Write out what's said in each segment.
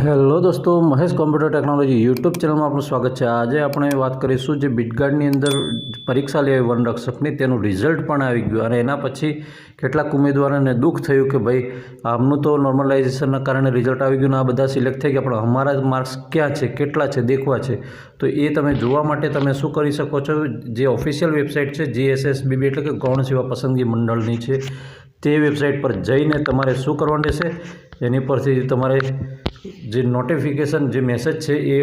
Hello દોસ્તો, Mahesh computer technology YouTube ચેનલમાં આપનું સ્વાગત છે। આજે આપણે વાત કરીશું જે બીટગાર્ડની અંદર પરીક્ષા લેવાઈ વનરક્ષકની તેનું રિઝલ્ટ પણ આવી ગયું અને એના પછી કેટલાક ઉમેદવારોને દુઃખ થયું કે ભાઈ આમનું તો નોર્મલાઇઝેશનના કારણે રિઝલ્ટ આવી ગયું ને આ બધા સિલેક્ટ થઈ ગયા, પણ અમારા માર્ક્સ ક્યાં છે, કેટલા છે, દેખવા છે। તો એ તમે જોવા માટે તમે શું કરી શકો છો, જે ઓફિશિયલ વેબસાઇટ છે GSSBB એટલે કે ગૌણ સેવા પસંદગી મંડળની છે, તે વેબસાઇટ પર જઈને તમારે શું કરવાનું રહેશે, એની પરથી તમારે જે નોટિફિકેશન જે મેસેજ છે એ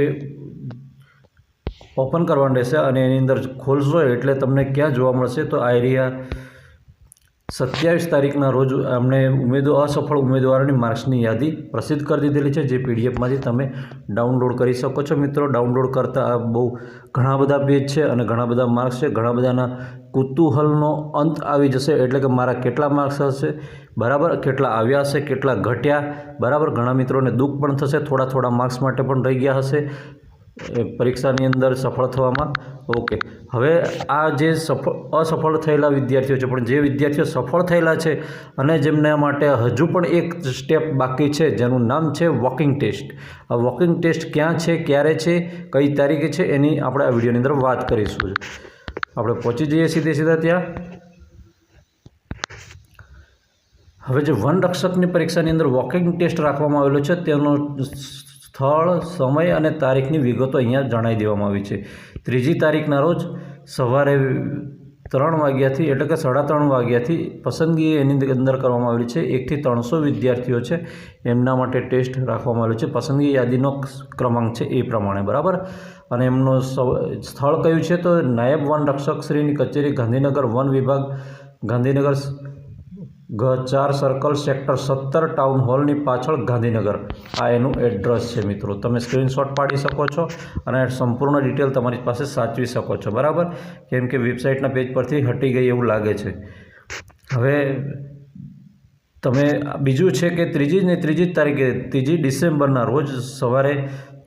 ઓપન કરવાનું રહેશે અને એની અંદર ખોલશો એટલે તમને ક્યાં જોવા મળશે તો આ એરિયા 27 તારીખના રોજ અમને અસફળ ઉમેદવારોની માર્ક્સની યાદી પ્રસિદ્ધ કરી દીધેલી છે, જે પીડીએફમાંથી તમે ડાઉનલોડ કરી શકો છો। મિત્રો, ડાઉનલોડ કરતાં બહુ ઘણા બધા પેજ છે અને ઘણા બધા માર્ક્સ છે, ઘણા બધાના કુતૂહલનો અંત આવી જશે, એટલે કે મારા કેટલા માર્ક્સ હશે, બરાબર, કેટલા આવ્યા હશે, કેટલા ઘટ્યા, બરાબર। ઘણા મિત્રોને દુઃખ પણ થશે, થોડા માર્ક્સ માટે પણ રહી ગયા હશે પરીક્ષાની અંદર સફળ થવામાં। ઓકે, હવે આ જે અસફળ થયેલા વિદ્યાર્થીઓ છે, પણ જે વિદ્યાર્થીઓ સફળ થયેલા છે અને જેમના માટે હજુ પણ એક સ્ટેપ બાકી છે જેનું નામ છે વોકિંગ ટેસ્ટ। આ વોકિંગ ટેસ્ટ ક્યાં છે, ક્યારે છે, કઈ તારીખે છે, એની આપણે આ વિડીયોની અંદર વાત કરીશું। આપણે પહોંચી જઈએ સીધા ત્યાં। હવે જે વનરક્ષકની પરીક્ષાની અંદર વોકિંગ ટેસ્ટ રાખવામાં આવેલો છે તેનો સ્થળ, સમય અને તારીખની વિગતો અહીંયા જણાવી દેવામાં આવી છે। 3જી તારીખના રોજ સવારે 3 વાગ્યાથી એટલે કે 3:30 વાગ્યાથી પસંદગી એની અંદર કરવામાં આવેલી છે। 1 થી 300 વિદ્યાર્થીઓ છે, એમના માટે ટેસ્ટ રાખવામાં આવેલું છે। પસંદગી યાદીનો ક્રમાંક છે એ પ્રમાણે, બરાબર। અને એમનું સ્થળ કયું છે તો નાયબ વનરક્ષક શ્રીની કચેરી, ગાંધીનગર, વન વિભાગ, Gandhinagar, G4 circle, sector 17, town હોલની પાછળ, ગાંધીનગર, આ એનું એડ્રેસ છે। મિત્રો, તમે સ્ક્રીનશોટ પાડી શકો છો અને સંપૂર્ણ ડિટેલ તમારી પાસે સાચવી શકો છો, બરાબર, કેમ કે વેબસાઇટના પેજ પરથી હટી ગઈ એવું લાગે છે। હવે તમે બીજું છે કે 3જી તારીખે 3 ડિસેમ્બરના રોજ સવારે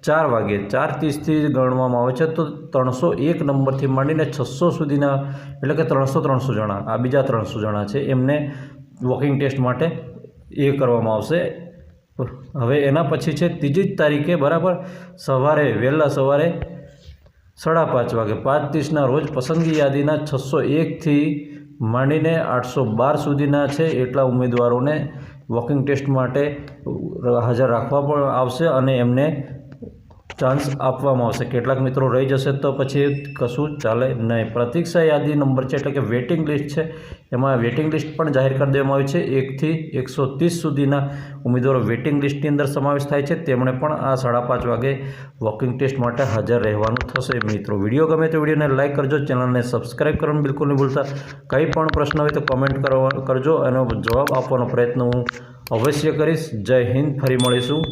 4 વાગે 4:30થી ગણવામાં આવે છે, તો 301 નંબરથી માંડીને 600 સુધીના એટલે કે 300 જણા, આ બીજા 300 જણા છે, એમને વોકિંગ ટેસ્ટ માટે એ કરવામાં આવશે। હવે એના પછી છે 3જી તારીખે, બરાબર, વહેલા સવારે 5:30 વાગે 5:30ના રોજ પસંદગી યાદીના 601થી માંડીને 812 સુધીના છે એટલા ઉમેદવારોને વોકિંગ ટેસ્ટ માટે હાજર રાખવા પણ આવશે અને એમને ચાન્સ આપવામાં આવશે। કેટલાક મિત્રો રહી જશે તો પછી કશું ચાલે નહીં। પ્રતીક્ષા યાદી નંબર છે એટલે કે વેઇટિંગ લિસ્ટ છે, એમાં વેઇટિંગ લિસ્ટ પણ જાહેર કરી દેવામાં આવી છે। 1 થી 130 સુધીના ઉમેદવારો વેઇટિંગ લિસ્ટની અંદર સમાવેશ થાય છે, તેમણે પણ આ 5:30 વાગે વોકિંગ ટેસ્ટ માટે હાજર રહેવાનું થશે। મિત્રો, વિડીયો ગમે તો વિડીયોને લાઇક કરજો, ચેનલને સબસ્ક્રાઈબ કરવાનું બિલકુલ નહીં ભૂલતા। કંઈ પણ પ્રશ્ન હોય તો કોમેન્ટ કરજો, એનો જવાબ આપવાનો પ્રયત્ન હું અવશ્ય કરીશ। જય હિન્દ, ફરી મળીશું।